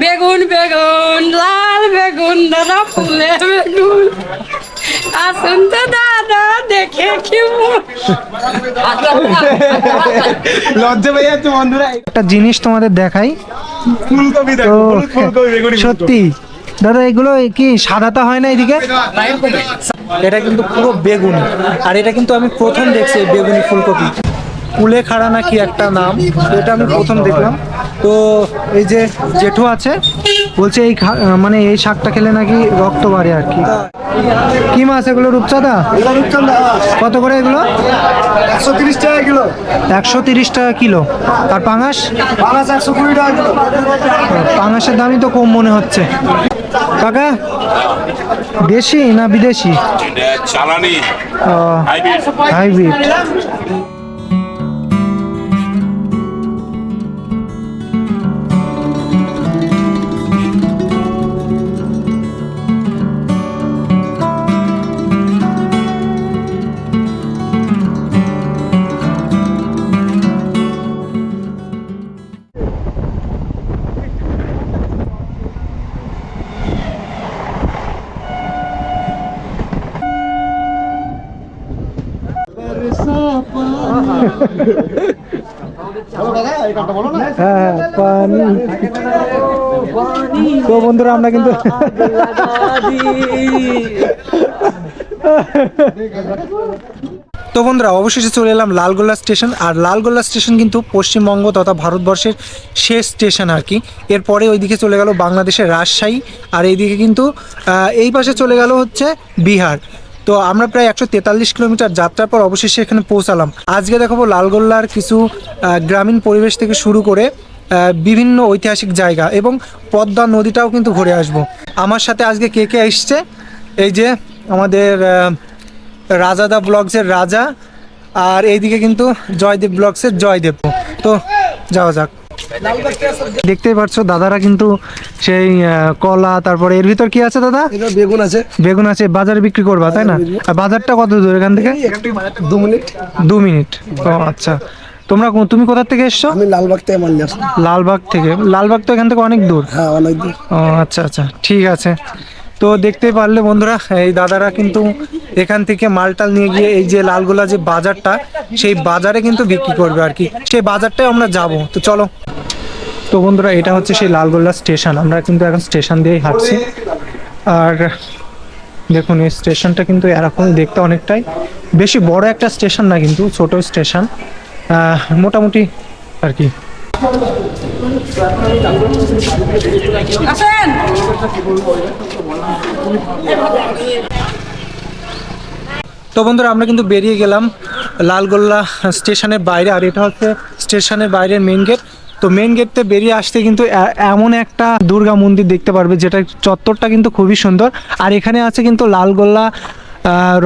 বেগুন বেগুন লাল বেগুন দাদা ফুলে বেগুন আসুন তো দাদা দেখে কি লজ্জা পেয়ে যাচ্ছে বন্ধুরা। একটা জিনিস তোমাদের দেখাই। ফুলকপি তো দেখো, ফুলকপি বেগুনি সত্যি দাদা এগুলো কি সাদাটা হয় না এদিকে? এটা কিন্তু পুরো বেগুনি, আর এটা কিন্তু আমি প্রথম দেখছি এই বেগুনি ফুলকপি। কুলেখাড়া নাকি একটা নাম, এটা আমি প্রথম দেখলাম। তো এই যে জেঠু আছে বলছে এই মানে এই শাকটা খেলে নাকি রক্ত বাড়ে আর কি। কি মাছ এগুলো? রূপচাঁদা? কত করে এগুলো? 130 টাকা কিলো। 130 টাকা কিলো। আর পাঙাশ? পাঙাশ 120 টাকা কিলো। পাঙাশের দামই তো কম মনে হচ্ছে। কাকা দেশি না বিদেশি? চালানি হাইব্রিড। হ্যাঁ পানি। তো বন্ধুরা আমরা কিন্তু তো বন্ধুরা অবশেষে চলে এলাম লালগোলা স্টেশন। আর লালগোলা স্টেশন কিন্তু পশ্চিমবঙ্গ তথা ভারতবর্ষের শেষ স্টেশন আর কি। এরপরে ওইদিকে চলে গেল বাংলাদেশের রাজশাহী, আর এইদিকে কিন্তু এই পাশে চলে গেল হচ্ছে বিহার। তো আমরা প্রায় 143 কিলোমিটার যাত্রার পর অবশেষে এখানে পৌঁছালাম। আজকে দেখাবো লালগোল্লার কিছু গ্রামীণ পরিবেশ থেকে শুরু করে বিভিন্ন ঐতিহাসিক জায়গা, এবং পদ্মা নদীটাও কিন্তু ঘুরে আসব। আমার সাথে আজকে কে কে এসছে, এই যে আমাদের রাজাদা ব্লগসের রাজা, আর এইদিকে কিন্তু জয়দেব ব্লগসের জয়দেব। তো যাওয়া যাক। দেখতেই পাচ্ছ দাদারা কিন্তু সেই কলা, তারপরে এর ভিতর কি আছে দাদা? বেগুন আছে। বেগুন আছে, বাজারে বিক্রি করবা তাই না? আর বাজারটা কত দূর এখান থেকে? 2 মিনিট। 2 মিনিট। ও আচ্ছা। তুমি কোথা থেকে এসছো? আমি লালবাগ থেকে মাল নিয়ে আসলাম। লালবাগ থেকে? লালবাগ তো এখান থেকে অনেক দূর। হ্যাঁ অনেক দূর। ও আচ্ছা আচ্ছা, ঠিক আছে। তো দেখতেই পারলে বন্ধুরা, এই দাদারা কিন্তু এখান থেকে মালটাল নিয়ে গিয়ে এই যে লালগোলা যে বাজারটা, সেই বাজারে কিন্তু বিক্রি করবে আর কি। সেই বাজারটাই আমরা যাব। তো চলো। তো বন্ধুরা এটা হচ্ছে সেই লালগোলা স্টেশন। আমরা কিন্তু এখন স্টেশন দিয়েই হাঁটছি। আর দেখুন এই স্টেশনটা কিন্তু এরকমই দেখতে, অনেকটাই বেশি বড় একটা স্টেশন না, কিন্তু ছোট স্টেশন মোটামুটি আর কি। তো বন্ধুরা আমরা কিন্তু বেরিয়ে গেলাম লালগোল্লা স্টেশনের বাইরে, আর এটা হচ্ছে স্টেশনের বাইরের মেইন গেট। তো মেইন গেটতে বেরিয়ে আসতে কিন্তু এমন একটা দুর্গা মন্দির দেখতে পারবে, যেটা চত্বরটা কিন্তু খুবই সুন্দর। আর এখানে আছে কিন্তু লালগোল্লা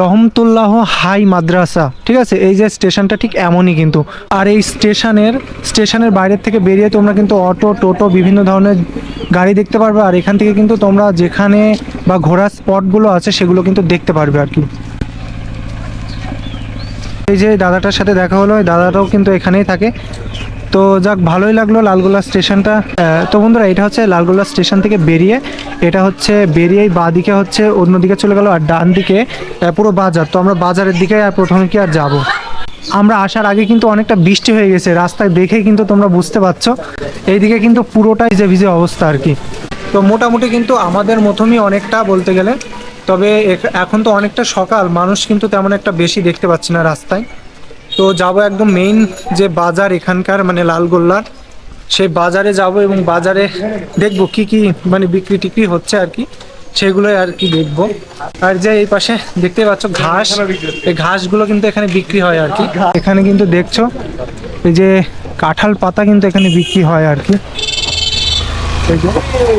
রহমতুল্লাহ হাই মাদ্রাসা, ঠিক আছে? এই যে স্টেশনটা ঠিক এমনই কিন্তু। আর এই স্টেশনের বাইরের থেকে বেরিয়ে তোমরা কিন্তু অটো, টোটো, বিভিন্ন ধরনের গাড়ি দেখতে পারবে। আর এখান থেকে কিন্তু তোমরা যেখানে বা ঘোরার স্পটগুলো আছে সেগুলো কিন্তু দেখতে পারবে আর কি। এই যে দাদাটার সাথে দেখা হলো, এই দাদাটাও কিন্তু এখানেই থাকে। তো যাক, ভালোই লাগলো লালগোলা স্টেশনটা। তো বন্ধুরা এটা হচ্ছে লালগোলা স্টেশন থেকে বেরিয়ে, এটা হচ্ছে বেরিয়েই বাঁ দিকে হচ্ছে অন্যদিকে চলে গেল, আর ডান দিকে পুরো বাজার। তো আমরা বাজারের দিকে আর প্রথমে কি আর যাব। আমরা আসার আগে কিন্তু অনেকটা বৃষ্টি হয়ে গেছে, রাস্তায় দেখেই কিন্তু তোমরা বুঝতে পারছো। এইদিকে কিন্তু পুরোটাই ভিজে অবস্থা আর কি। তো মোটামুটি কিন্তু আমাদের মতনই অনেকটা বলতে গেলে। তবে এখন তো অনেকটা সকাল, মানুষ কিন্তু তেমন একটা বেশি দেখতে পাচ্ছি না রাস্তায়। তো যাব একদম মেইন যে বাজার এখানকার, মানে লালগোল্লার সেই বাজারে যাব, এবং বাজারে দেখব কি কি মানে বিক্রি টিক্রি হচ্ছে আর কি, সেগুলোই আর কি দেখবো। আর যে এই পাশে দেখতে পাচ্ছ ঘাস, এই ঘাসগুলো কিন্তু এখানে বিক্রি হয় আর কি। এখানে কিন্তু দেখছো এই যে কাঁঠাল পাতা কিন্তু এখানে বিক্রি হয় আর কি।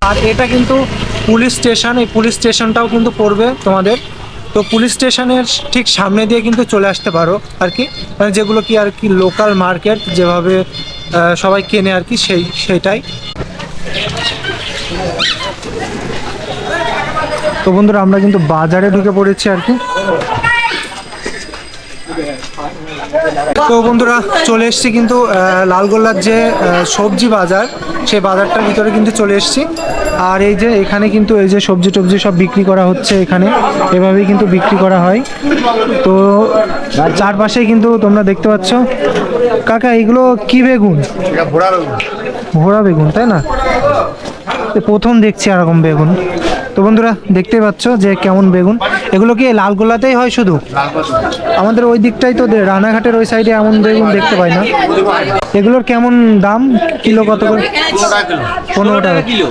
আর এটা কিন্তু পুলিশ স্টেশন, এই পুলিশ স্টেশনটাও কিন্তু পড়বে তোমাদের। তো পুলিশ স্টেশনের ঠিক সামনে দিয়ে কিন্তু চলে আসতে পারো আর কি, মানে যেগুলো কি আর কি লোকাল মার্কেট যেভাবে সবাই কেনে আর কি, সেইটাই। তো বন্ধুরা আমরা কিন্তু বাজারে ঢুকে পড়েছি আর কি। তো বন্ধুরা চলে এসেছি কিন্তু লালগোল্লার যে সবজি বাজার, সেই বাজারটার ভিতরে কিন্তু চলে এসেছি। আর এই যে এখানে কিন্তু এই যে সবজি টবজি সব বিক্রি করা হচ্ছে, এখানে এভাবেই কিন্তু বিক্রি করা হয়। তো চারপাশেই কিন্তু তোমরা দেখতে পাচ্ছ। কাকা এগুলো কি বেগুন? ঘোড়া বেগুন, তাই না? প্রথম দেখছি এরকম বেগুন। তো বন্ধুরা দেখতে পাচ্ছ যে কেমন বেগুন। এগুলো কি লালগোল্লাতেই হয় শুধু? আমাদের ওই দিকটাই তো রানাঘাটের ওই সাইডে এমন বেগুন দেখতে পাই না। এগুলোর কেমন দাম? কিলো কত করে? 15 টাকা কিলো।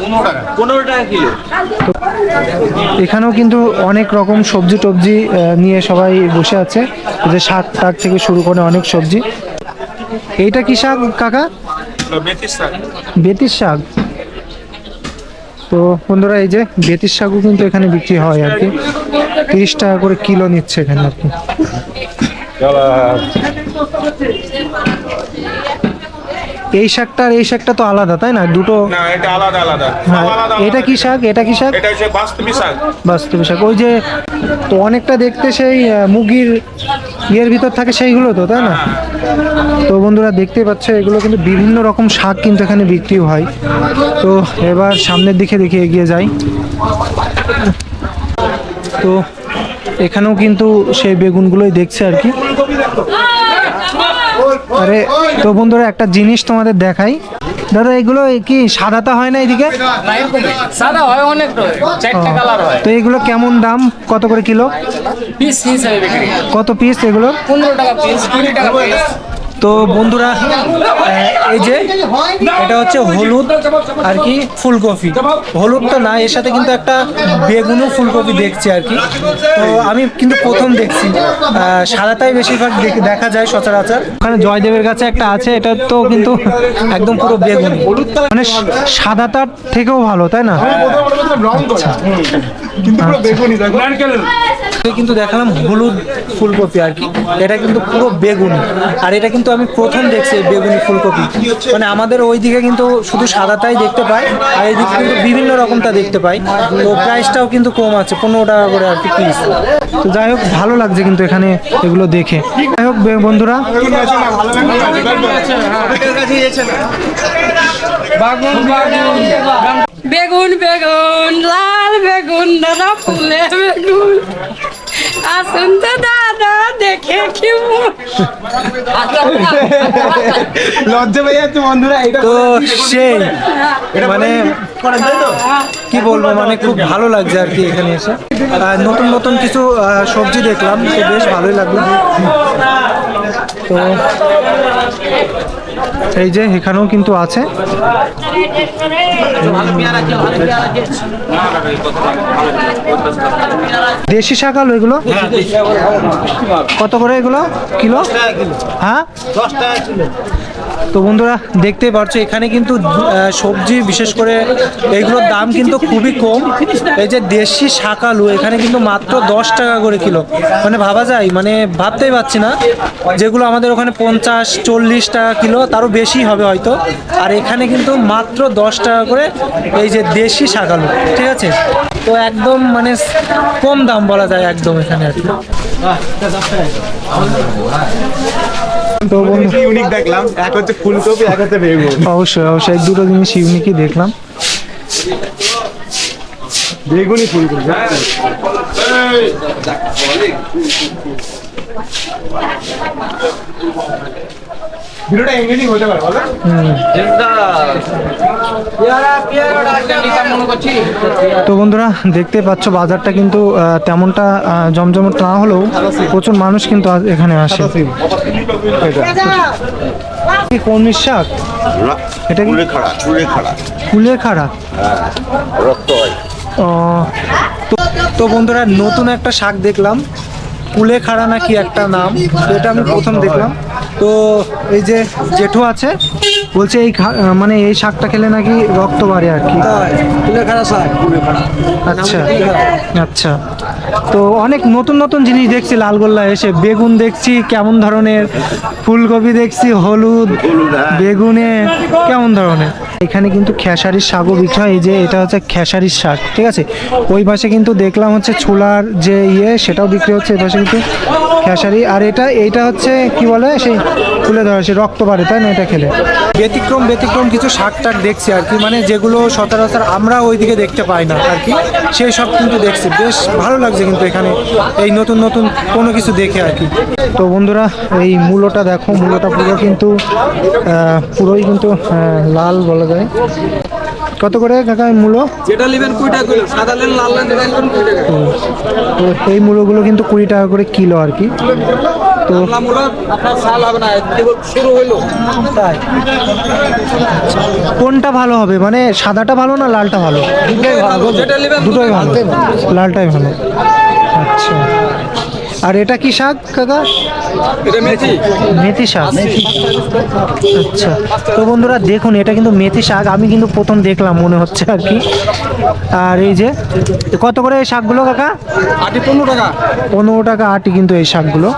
15 টাকা কিলো। এখানেও কিন্তু অনেক রকম সবজি টবজি নিয়ে সবাই বসে আছে, যে শাক টাক থেকে শুরু করে অনেক সবজি। এইটা কি শাক কাকা? বেতির শাক। তো বন্ধুরা এই যে বেতির শাকও কিন্তু এখানে বিক্রি হয় আর কি, 30 টাকা করে কিলো নিচ্ছে এখানে আর কি। এই শাকটা আর এই শাকটা তো আলাদা, তাই না? দুটো না, এটা আলাদা আলাদা। হ্যাঁ, এটা কি শাক? এটা কি শাক? এটা হচ্ছে বাস্তবি শাক। বাস্তবি শাক। ওই যে তো অনেকটা দেখতে সেই মুগির ইয়ের ভিতর থাকে সেইগুলো তো, তাই না? তো বন্ধুরা দেখতেই পাচ্ছ এগুলো কিন্তু বিভিন্ন রকম শাক কিন্তু এখানে বিক্রি হয়। তো এবার সামনের দিকে দেখে এগিয়ে যাই। তো এখানেও কিন্তু সেই বেগুনগুলোই দেখছে আর কি। আরে তো বন্ধুরা একটা জিনিস তোমাদের দেখাই। দাদা এগুলো কি সাদাটা হয় না এদিকে? সাদা হয় অনেক, 4টা কালার হয়। তো এগুলো কেমন দাম? কত করে কিলো? পিস হিসাবে বিক্রি। কত পিস এগুলো? 15 টাকা পিস, 20 টাকা পিস। তো বন্ধুরা এই যে এটা হচ্ছে হলুদ আর কি ফুলকপি। হলুদটা না, এর সাথে কিন্তু একটা বেগুনও ফুলকপি দেখছি আর কি। তো আমি কিন্তু প্রথম দেখছি, সাদাটাই বেশিরভাগ দেখা যায় সচরাচর। ওখানে জয়দেবের কাছে একটা আছে, এটা তো কিন্তু একদম পুরো বেগুন, মানে সাদাটার থেকেও ভালো, তাই না? কিন্তু দেখালাম হলুদ ফুলকপি আর কি, এটা কিন্তু পুরো বেগুন। আর এটা কিন্তু আমি প্রথম দেখছি বেগুনি ফুলকপি, মানে আমাদের ওই দিকে কিন্তু শুধু সাদাটাই দেখতে পাই, আর এই দিকে কিন্তু বিভিন্ন রকমটা দেখতে পাই। তো প্রাইসটাও কিন্তু কম আছে, 15 টাকা করে আর কি পিস। তো যাই হোক ভালো লাগছে কিন্তু এখানে এগুলো দেখে। যাই হোক বন্ধুরা বেগুন বেগুন লাল বেগুন দাদা ফুলে বেগুন, আসুন তো দাদা দেখে কি লজ্জা পেয়ে যাচ্ছে বন্ধুরা। এটা তো সেই মানে কি বলবো, মানে খুব ভালো লাগছে আর কি এখানে এসে। নতুন নতুন কিছু সবজি দেখলাম, তো বেশ ভালোই লাগলো। তো এই যে এখানেও কিন্তু আছে। দেশি শাক আলু এগুলো কত করে এগুলো কিলো? হ্যাঁ 10 টাকা কিলো। তো বন্ধুরা দেখতেই পাচ্ছ এখানে কিন্তু সবজি বিশেষ করে এইগুলোর দাম কিন্তু খুবই কম। এই যে দেশি শাক আলু এখানে কিন্তু মাত্র 10 টাকা করে কিলো, মানে ভাবা যায়, মানে ভাবতেই পারছি না। যেগুলো আমাদের ওখানে 50-40 টাকা কিলো, তারও বেশি হবে হয়তো, আর এখানে কিন্তু মাত্র 10 টাকা করে এই যে দেশি শাক আলু, ঠিক আছে? তো একদম মানে কম দাম বলা যায় একদম এখানে আর কি। তো বন্ধু ইউনিক দেখলাম, এক হচ্ছে ফুলকপি, এক হচ্ছে বেগুন। অবশ্যই অবশ্যই দুটো জিনিস ইউনিকই দেখলাম। বেগুনি ফুলকপি। ভিডিওটা এঙ্গেজিং হতে পারে বলো? তো বন্ধুরা দেখতে পাচ্ছ বাজারটা কিন্তু তেমনটা জমজমট না হলেও প্রচুর মানুষ কিন্তু এখানে আসে। কি কোন শাক এটা? কি কুলেখাড়া? ও তো বন্ধুরা নতুন একটা শাক দেখলাম, কুলেখাড়া নাকি একটা নাম, তো এটা আমি প্রথম দেখলাম। তো এই যে জেঠু আছে বলছে এই মানে এই শাকটা খেলে নাকি রক্ত বাড়ে আর কি। আচ্ছা আচ্ছা। তো অনেক নতুন নতুন জিনিস দেখছি লালগোল্লা এসে। বেগুন দেখছি কেমন ধরনের, ফুলকপি দেখছি হলুদ, বেগুনে কেমন ধরনের। এখানে কিন্তু খেসারির শাকও বিক্রি হয়। এই যে এটা হচ্ছে খেসারির শাক, ঠিক আছে। ওই পাশে কিন্তু দেখলাম হচ্ছে ছোলার যে সেটাও বিক্রি হচ্ছে। এই পাশে কিন্তু খেসারি, আর এইটা হচ্ছে কি বলে সেই তুলে ধরা সেই রক্ত বাড়ে, তাই না এটা খেলে। ব্যতিক্রম কিছু শাক টাক দেখছি আর কি, মানে যেগুলো সচরাচর আমরা ওইদিকে দেখতে পাই না আর কি, সেই সব কিন্তু দেখছি। বেশ ভালো লাগছে কিন্তু এখানে এই নতুন নতুন কোনো কিছু দেখে আর কি। তো বন্ধুরা এই মূলোটা দেখো, মূলোটা পুরোই কিন্তু লাল বলা যায়। কত করে কাকা মূলো? যেটা নেবেন 20 টাকা কিলো, সাদা নেন লাল নেন এটা নেবেন 20 টাকা। তো এই মূলোগুলো কিন্তু 20 টাকা করে কিলো আর কি। তো মূলো আপনার সাল হবে না, কেবল শুরু হইলো। তাই কোনটা ভালো হবে, মানে সাদাটা ভালো না লালটা ভালো? যেটা নেবেন দুটোই ভালো, লালটাই ভালো। আচ্ছা, আর এটা কি শাক কাকা? এটা মেথি শাক। আচ্ছা, তো বন্ধুরা দেখুন এটা কিন্তু মেথি শাক, আমি কিন্তু প্রথম দেখলাম মনে হচ্ছে আর কি। আর এই যে কত করে এই শাকগুলো কাকা? আটি 15 টাকা। 15 টাকা আটি কিন্তু এই শাকগুলো।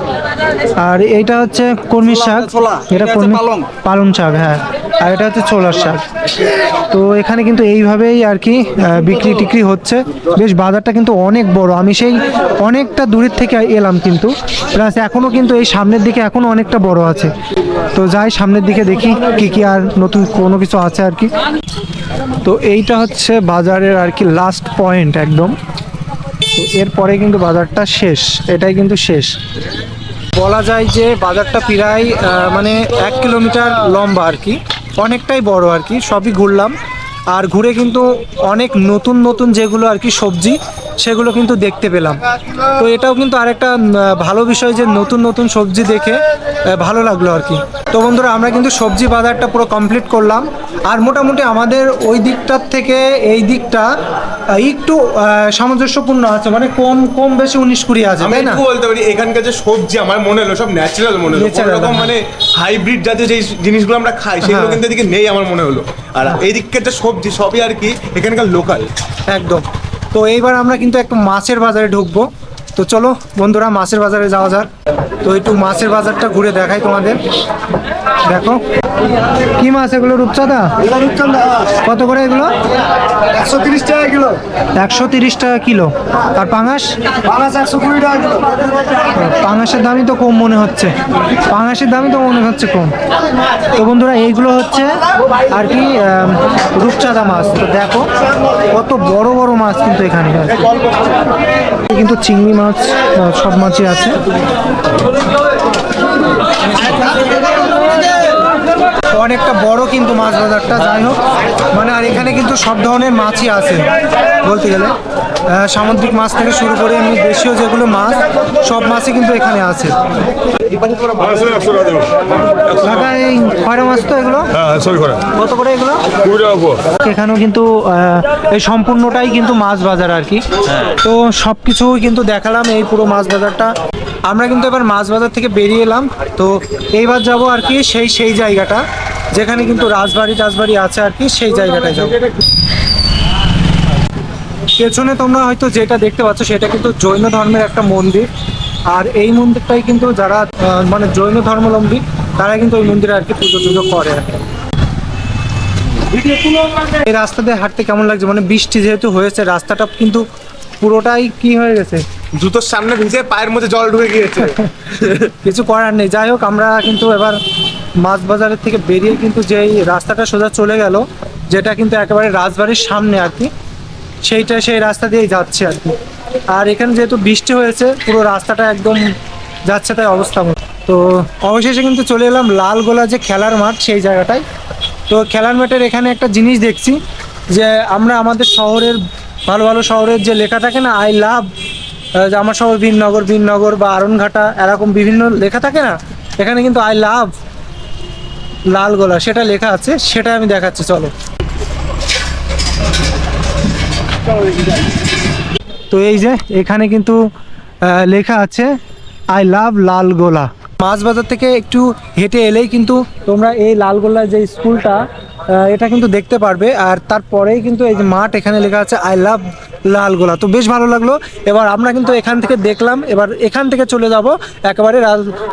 আর এইটা হচ্ছে কলমি শাক, এটা কলমি পালং শাক, হ্যাঁ। আর এটা হচ্ছে ছোলার শাক। তো এখানে কিন্তু এইভাবেই আর কি বিক্রি টিক্রি হচ্ছে। বেশ বাজারটা কিন্তু অনেক বড়, আমি সেই অনেকটা দূরের থেকে এলাম কিন্তু, প্লাস এখনও কিন্তু এই সামনের দিকে এখনও অনেকটা বড় আছে। তো যাই সামনের দিকে দেখি কি আর নতুন কোনো কিছু আছে আর কি। তো এইটা হচ্ছে বাজারের আর কি লাস্ট পয়েন্ট একদম। তো এরপরে কিন্তু বাজারটা শেষ, এটাই কিন্তু শেষ বলা যায় যে বাজারটা প্রায় মানে 1 কিলোমিটার লম্বা আর কি, অনেকটাই বড় আর কি। সবই ঘুরলাম, আর ঘুরে কিন্তু অনেক নতুন নতুন যেগুলো আর কি সবজি সেগুলো কিন্তু দেখতে পেলাম। তো এটাও কিন্তু আরেকটা ভালো বিষয় যে নতুন নতুন সবজি দেখে ভালো লাগলো আর কি। তো বন্ধুরা আমরা কিন্তু সবজি বাজারটা পুরো কমপ্লিট করলাম। আর মোটামুটি আমাদের ওই দিকটার থেকে এই দিকটা একটু সামঞ্জস্যপূর্ণ আছে, মানে কম বেশি 19-20 আছে, আমি তাই না? একটু বলতে পারি এখানকার যে সবজি আমার মনে হলো সব ন্যাচারাল মনে হলো, কোনো রকম মানে হাইব্রিড জাতীয় যে জিনিসগুলো আমরা খাই সেগুলো কিন্তু এদিকে নেই আমার মনে হলো। আর এই দিককার যে সবজি সবই আর কি এখানকার লোকাল একদম। তো এইবার আমরা কিন্তু একটু মাছের বাজারে ঢুকবো। তো চলো বন্ধুরা মাছের বাজারে যাওয়া যাক। তো একটু মাছের বাজারটা ঘুরে দেখাই তোমাদের। দেখো কি মাছ এগুলো, রূপচাঁদা? কত করে এগুলো? 130 টাকা কিলো। 130 টাকা কিলো। আর পাঙাশ? 120 টাকা কিলো। পাঙাশের দামই তো কম মনে হচ্ছে, কম। তো বন্ধুরা এইগুলো হচ্ছে আর কি রূপচাঁদা মাছ। তো দেখো কত বড় বড় মাছ কিন্তু এখানে কিন্তু চিংড়ি মাছ সব মাছই আছে। অনেকটা বড় কিন্তু মাছ বাজারটা, যাই হোক মানে আর এখানে কিন্তু সব ধরনের মাছই আছে বলতে গেলে, সামুদ্রিক মাছ থেকে শুরু করে এমনি দেশীয় যেগুলো মাছ সব মাছই কিন্তু এখানে আছে। কাকা এই খয়রা মাছ তো এগুলো কত করে এগুলো? এখানেও কিন্তু এই সম্পূর্ণটাই কিন্তু মাছ বাজার আর কি। তো সব কিছুই কিন্তু দেখালাম এই পুরো মাছ বাজারটা। আমরা কিন্তু এবার মাছ বাজার থেকে বেরিয়ে এলাম। তো এইবার যাব আর কি সেই জায়গাটা যেখানে কিন্তু রাজবাড়ি আছে আর কি, সেই জায়গাটায় যাবো। পেছনে তোমরা হয়তো যেটা দেখতে পাচ্ছ সেটা কিন্তু জৈন ধর্মের একটা মন্দির। আর এই মন্দিরটাই কিন্তু যারা মানে জৈন ধর্মাবলম্বী তারা কিন্তু ওই মন্দিরে আর কি পুজো করে। এই রাস্তা দিয়ে হাঁটতে কেমন লাগছে, মানে বৃষ্টি যেহেতু হয়েছে রাস্তাটা কিন্তু পুরোটাই কি হয়ে গেছে, জুতোর সামনে ভিজে পায়ের মধ্যে জল ঢুকে গিয়েছে। কিছু করার নেই। যাই হোক আমরা কিন্তু এবার মাছ বাজারের থেকে বেরিয়ে কিন্তু যেই রাস্তাটা সোজা চলে গেল, যেটা কিন্তু একেবারে রাজবাড়ির সামনে আর কি, সেই রাস্তা দিয়েই যাচ্ছে আর কি। আর এখানে যেহেতু বৃষ্টি হয়েছে পুরো রাস্তাটা একদম যাচ্ছে তাই অবস্থা। তো অবশেষে কিন্তু চলে এলাম লালগোলা যে খেলার মাঠ সেই জায়গাটায়। তো খেলার মাঠের এখানে একটা জিনিস দেখছি যে আমরা আমাদের শহরের ভালো ভালো শহরের যে লেখা থাকে না, আই লাভ আমার শহর বীরনগর বা আরনঘাটা, এরকম বিভিন্ন লেখা থাকে না, এখানে কিন্তু আই লাভ লালগোলা সেটা লেখা আছে, সেটা আমি দেখাচ্ছি চলো। তো এই যে এখানে কিন্তু লেখা আছে আই লাভ লালগোলা। মাছ বাজার থেকে একটু হেঁটে এলেই কিন্তু তোমরা এই লালগোলা যে স্কুলটা এটা কিন্তু দেখতে পারবে। আর তারপরেই কিন্তু এই যে মাঠ, এখানে লেখা আছে আই লাভ লালগোলা। তো বেশ ভালো লাগলো। এবার আমরা কিন্তু এখান থেকে দেখলাম, এবার এখান থেকে চলে যাব একেবারে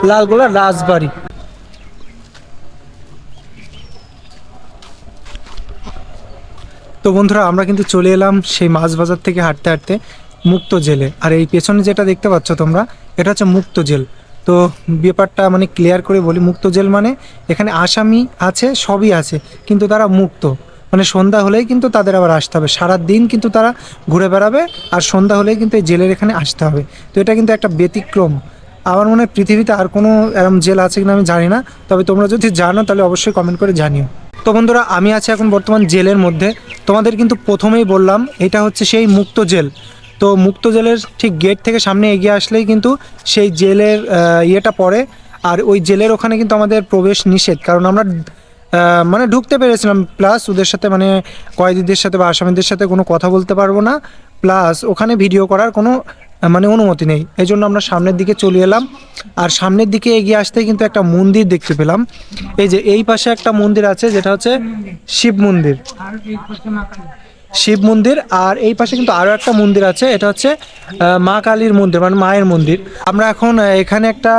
লালগোলা রাজবাড়ি। তো বন্ধুরা আমরা কিন্তু চলে এলাম সেই মাছ বাজার থেকে হাঁটতে হাঁটতে মুক্ত জেলে। আর এই পেছনে যেটা দেখতে পাচ্ছ তোমরা, এটা হচ্ছে মুক্ত জেল। তো ব্যাপারটা মানে ক্লিয়ার করে বলি, মুক্ত জেল মানে এখানে আসামি আছে, সবই আছে, কিন্তু তারা মুক্ত। মানে সন্ধ্যা হলেই কিন্তু তাদের আবার আসতে হবে, সারা দিন কিন্তু তারা ঘুরে বেড়াবে, আর সন্ধ্যা হলেই কিন্তু এই জেলের এখানে আসতে হবে। তো এটা কিন্তু একটা ব্যতিক্রম। আমার মনে হয় পৃথিবীতে আর কোনো এরকম জেল আছে কিনা আমি জানি না, তবে তোমরা যদি জানো তাহলে অবশ্যই কমেন্ট করে জানিও। তো বন্ধুরা আমি আছি এখন বর্তমান জেলের মধ্যে। তোমাদের কিন্তু প্রথমেই বললাম এটা হচ্ছে সেই মুক্ত জেল। তো মুক্ত জেলের ঠিক গেট থেকে সামনে এগিয়ে আসলেই কিন্তু সেই জেলের ইয়েটা পড়ে। আর ওই জেলের ওখানে কিন্তু আমাদের প্রবেশ নিষেধ, কারণ আমরা মানে ঢুকতে পেরেছিলাম, প্লাস ওদের সাথে মানে কয়েদিদের সাথে বা আসামিদের সাথে কোনো কথা বলতে পারবো না, প্লাস ওখানে ভিডিও করার কোনো মানে অনুমতি নেই। এই জন্য আমরা সামনের দিকে চলে এলাম। আর সামনের দিকে এগিয়ে আসতেই কিন্তু একটা মন্দির দেখতে পেলাম। এই যে এই পাশে একটা মন্দির আছে, যেটা হচ্ছে শিব মন্দির, শিব মন্দির। আর এই পাশে কিন্তু আরও একটা মন্দির আছে, এটা হচ্ছে মা কালীর মন্দির, মানে মায়ের মন্দির। আমরা এখন এখানে একটা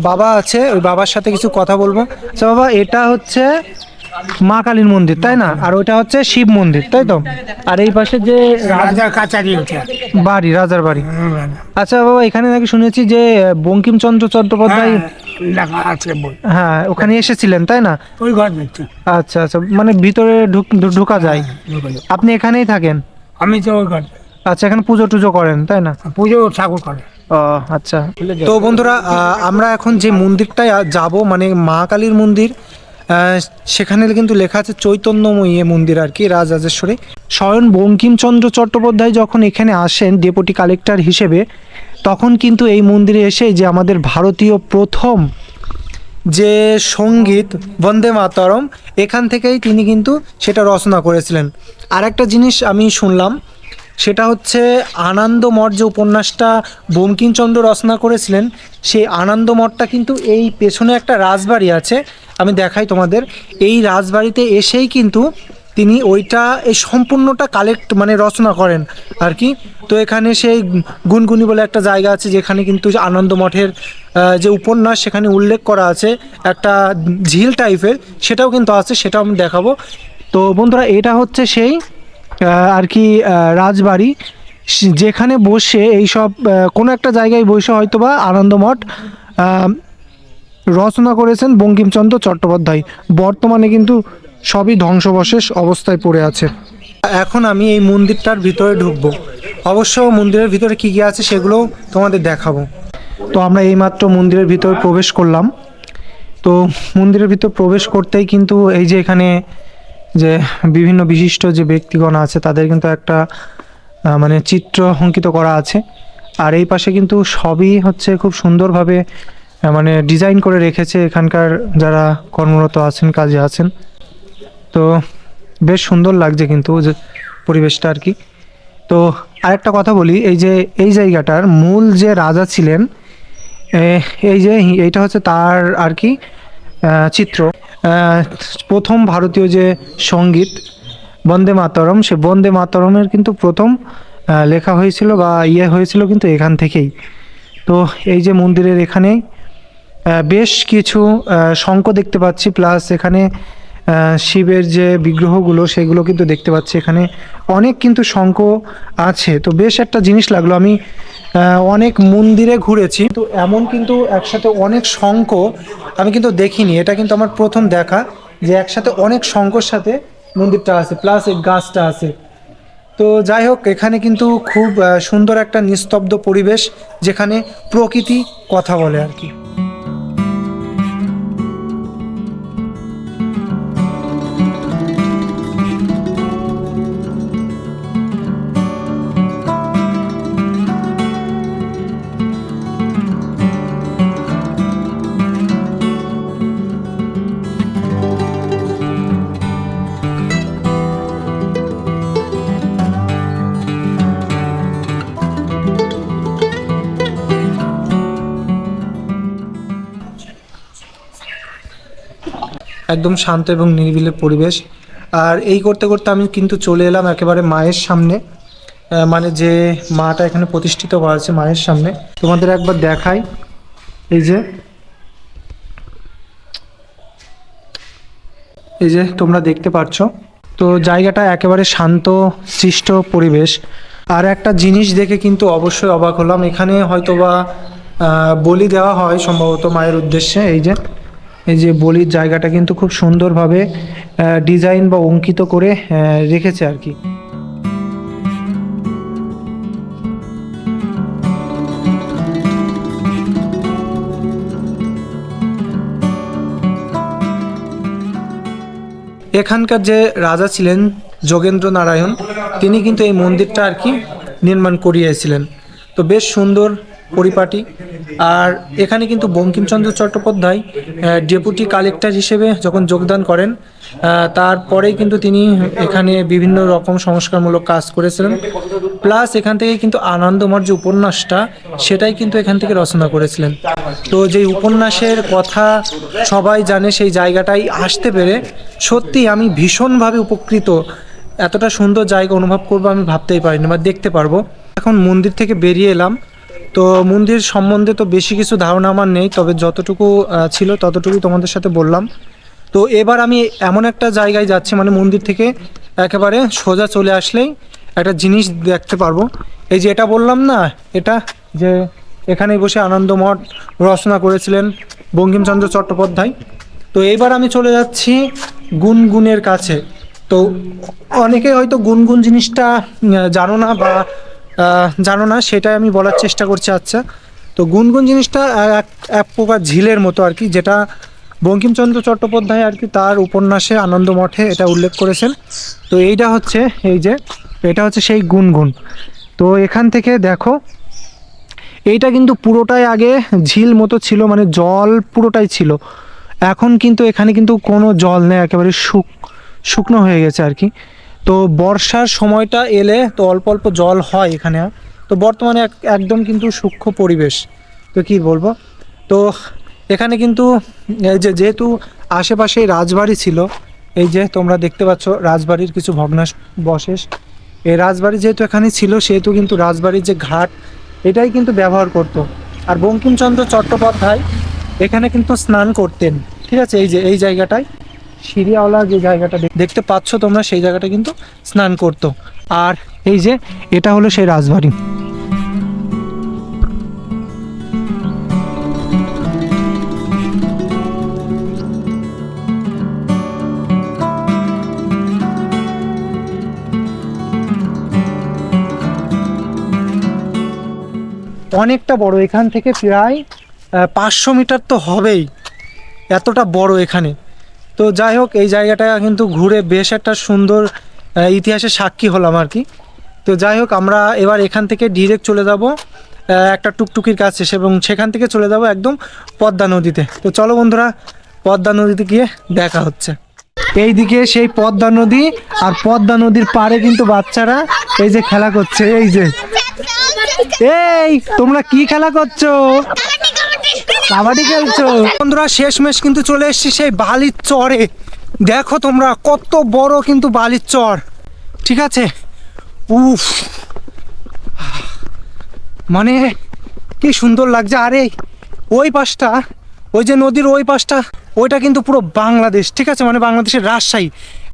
বাবা আছে, ওই বাবার সাথে কিছু কথা বলবো। আচ্ছা বাবা, এটা হচ্ছে মা কালীর মন্দির তাই না, আর ওইটা হচ্ছে শিব মন্দির তাই তো? আর এই পাশে যে রাজার কাছারি ওটা বাড়ি, রাজার বাড়ি। আচ্ছা বাবা, এখানে নাকি শুনেছি যে বঙ্কিমচন্দ্র চট্টোপাধ্যায় লেখা আছে বই, হ্যাঁ ওখানে এসেছিলেন তাই না? ওই ঘর দেখছি। আচ্ছা আচ্ছা, মানে ভিতরে ঢোকা যায়? আপনি এখানেই থাকেন? আমি তো ওই ঘর আচ্ছা, এখানে পুজো টুজো করেন তাই না? পুজো ঠাকুর করে। ও আচ্ছা। তো বন্ধুরা আমরা এখন যে মন্দিরটায় যাব, মানে মা কালীর মন্দির, সেখানে কিন্তু লেখা আছে চৈতন্যময়ী মন্দির আর কি, রাজরাজেশ্বরী। স্বয়ং বঙ্কিমচন্দ্র চট্টোপাধ্যায় যখন এখানে আসেন ডেপুটি কালেক্টর হিসেবে, তখন কিন্তু এই মন্দিরে এসে যে আমাদের ভারতীয় প্রথম যে সঙ্গীত বন্দে মাতরম, এখান থেকেই তিনি কিন্তু সেটা রচনা করেছিলেন। আর একটা জিনিস আমি শুনলাম, সেটা হচ্ছে আনন্দমঠ যে উপন্যাসটা বঙ্কিমচন্দ্র রচনা করেছিলেন, সেই আনন্দমঠটা কিন্তু এই পেছনে একটা রাজবাড়ি আছে, আমি দেখাই তোমাদের। এই রাজবাড়িতে এসেই কিন্তু তিনি ওইটা এই সম্পূর্ণটা কালেক্ট মানে রচনা করেন আর কি। তো এখানে সেই গুনগুনি বলে একটা জায়গা আছে, যেখানে কিন্তু আনন্দমঠের যে উপন্যাস সেখানে উল্লেখ করা আছে, একটা ঝিল টাইপের, সেটাও কিন্তু আছে, সেটাও আমি দেখাবো। তো বন্ধুরা এটা হচ্ছে সেই আর কি রাজবাড়ি, যেখানে বসে এইসব কোনো একটা জায়গায় বসে হয়তো বা আনন্দমঠ রচনা করেছেন বঙ্কিমচন্দ্র চট্টোপাধ্যায়। বর্তমানে কিন্তু সবই ধ্বংসবশেষ অবস্থায় পড়ে আছে। এখন আমি এই মন্দিরটার ভিতরে ঢুকবো, অবশ্য মন্দিরের ভিতরে কী কী আছে সেগুলোও তোমাদের দেখাবো। তো আমরা এইমাত্র মন্দিরের ভিতরে প্রবেশ করলাম। তো মন্দিরের ভিতর প্রবেশ করতেই কিন্তু এই যে এখানে যে বিভিন্ন বিশিষ্ট যে ব্যক্তিগণ আছে, তাদের কিন্তু একটা মানে চিত্র অঙ্কিত করা আছে। আর এই পাশে কিন্তু সবই হচ্ছে খুব সুন্দরভাবে মানে ডিজাইন করে রেখেছে এখানকার যারা কর্মরত আছেন, কাজে আছেন। তো বেশ সুন্দর লাগছে কিন্তু যে পরিবেশটা আর কি। তো আরেকটা কথা বলি, এই যে এই জায়গাটার মূল যে রাজা ছিলেন, এই যে এইটা হচ্ছে তার আর কি চিত্র। প্রথম ভারতীয় যে সঙ্গীত বন্দে মাতরম, সে বন্দে মাতরমের কিন্তু প্রথম লেখা হয়েছিল বা হয়েছিল কিন্তু এখান থেকেই। তো এই যে মন্দিরের এখানে বেশ কিছু শঙ্খ দেখতে পাচ্ছি, প্লাস এখানে শিবের যে বিগ্রহগুলো সেগুলো কিন্তু দেখতে পাচ্ছি। এখানে অনেক কিন্তু শঙ্খ আছে। তো বেশ একটা জিনিস লাগলো, আমি অনেক মন্দিরে ঘুরেছি, তো এমন কিন্তু একসাথে অনেক শঙ্খ আমি কিন্তু দেখিনি। এটা কিন্তু আমার প্রথম দেখা যে একসাথে অনেক শঙ্খর সাথে মন্দিরটা আছে, প্লাস এই গাছটা আছে। তো যাই হোক, এখানে কিন্তু খুব সুন্দর একটা নিস্তব্ধ পরিবেশ, যেখানে প্রকৃতি কথা বলে আর কি। একদম শান্ত এবং নিরিবিলি পরিবেশ। আর এই করতে করতে আমি কিন্তু চলে এলাম একেবারে মায়ের সামনে, মানে যে মাটা এখানে প্রতিষ্ঠিত করা আছে মায়ের সামনে। তোমাদের একবার দেখাই, এই যে তোমরা দেখতে পাচ্ছ, তো জায়গাটা একেবারে শান্ত সৃষ্ট পরিবেশ। আর একটা জিনিস দেখে কিন্তু অবশ্যই অবাক হলাম, এখানে হয়তোবা বলি দেওয়া হয় সম্ভবত মায়ের উদ্দেশ্যে। এই যে বলির জায়গাটা কিন্তু খুব সুন্দরভাবে ডিজাইন বা অঙ্কিত করে রেখেছে আর কি। এখানকার যে রাজা ছিলেন যোগেন্দ্র নারায়ণ, তিনি কিন্তু এই মন্দিরটা আর কি নির্মাণ করিয়েছিলেন। তো বেশ সুন্দর পরিপাটি। আর এখানে কিন্তু বঙ্কিমচন্দ্র চট্টোপাধ্যায় ডেপুটি কালেক্টর হিসেবে যখন যোগদান করেন, তারপরেই কিন্তু তিনি এখানে বিভিন্ন রকম সংস্কারমূলক কাজ করেছিলেন। প্লাস এখান থেকে কিন্তু আনন্দমঠ যে উপন্যাসটা, সেটাই কিন্তু এখান থেকে রচনা করেছিলেন। তো যেই উপন্যাসের কথা সবাই জানে, সেই জায়গাটায় আসতে পেরে সত্যি আমি ভীষণভাবে উপকৃত। এতটা সুন্দর জায়গা অনুভব করবো আমি ভাবতেই পারিনি বা দেখতে পারবো। এখন মন্দির থেকে বেরিয়ে এলাম, তো মন্দির সম্বন্ধে তো বেশি কিছু ধারণা আমার নেই, তবে যতটুকু ছিল ততটুকুই তোমাদের সাথে বললাম। তো এবার আমি এমন একটা জায়গায় যাচ্ছি, মানে মন্দির থেকে একেবারে সোজা চলে আসলেই একটা জিনিস দেখতে পারবো। এই যে এটা বললাম না, এটা যে এখানেই বসে আনন্দমঠ রচনা করেছিলেন বঙ্কিমচন্দ্র চট্টোপাধ্যায়। তো এইবার আমি চলে যাচ্ছি গুনগুনের কাছে। তো অনেকে হয়তো গুনগুন জিনিসটা জানো না, সেটাই আমি বলার চেষ্টা করছি। আচ্ছা, তো গুনগুন জিনিসটা এক প্রকার ঝিলের মতো আর কি, যেটা বঙ্কিমচন্দ্র চট্টোপাধ্যায় আর কি তার উপন্যাসে আনন্দমঠে এটা উল্লেখ করেছেন। তো এইটা হচ্ছে এটা হচ্ছে সেই গুনগুন। তো এখান থেকে দেখো, এইটা কিন্তু পুরোটাই আগে ঝিল মতো ছিল, মানে জল পুরোটাই ছিল। এখন কিন্তু এখানে কিন্তু কোনো জল নেই, একেবারে শুকনো হয়ে গেছে আর কি। তো বর্ষার সময়টা এলে তো অল্প অল্প জল হয় এখানে। তো বর্তমানে একদম কিন্তু সূক্ষ্ম পরিবেশ, তো কি বলবো। তো এখানে কিন্তু এই যেহেতু আশেপাশে রাজবাড়ি ছিল, এই যে তোমরা দেখতে পাচ্ছ রাজবাড়ির কিছু ভগ্নাবশেষ। এই রাজবাড়ি যেহেতু এখানে ছিল, সেহেতু কিন্তু রাজবাড়ির যে ঘাট, এটাই কিন্তু ব্যবহার করতো। আর বঙ্কিমচন্দ্র চট্টোপাধ্যায় এখানে কিন্তু স্নান করতেন, ঠিক আছে। এই জায়গাটায় সিরিয়াওয়ালা যে জায়গাটা দেখতে পাচ্ছ তোমরা, সেই জায়গাটা কিন্তু স্নান করতো। আর এই যে এটা হলো সেই রাজবাড়ি। অনেকটা বড়, এখান থেকে প্রায় 500 মিটার তো হবেই, এতটা বড় এখানে। তো যাই হোক, এই জায়গাটা কিন্তু ঘুরে বেশ একটা সুন্দর ইতিহাসের সাক্ষী হলাম আর কি। তো যাই হোক, আমরা এবার এখান থেকে ডিরেক্ট চলে যাব একটা টুকটুকির কাছে, এবং সেখান থেকে চলে যাব একদম পদ্মা নদীতে। তো চলো বন্ধুরা, পদ্মা নদীতে গিয়ে দেখা হচ্ছে। এইদিকে সেই পদ্মা নদী, আর পদ্মা নদীর পাড়ে কিন্তু বাচ্চারা এই যে খেলা করছে। এই তোমরা কি খেলা করছো? কাবাডি খেলছো? বন্ধুরা, শেষমেশ কিন্তু চলে এসেছি সেই বালির চরে। দেখো তোমরা কত বড় কিন্তু বালির চর, ঠিক আছে। উফ, মানে কি সুন্দর লাগছে। আরে ওই পাশটা, ওই যে নদীর ওই পাশটা, ওইটা কিন্তু পুরো বাংলাদেশ, ঠিক আছে, মানে বাংলাদেশের রাজশাহী।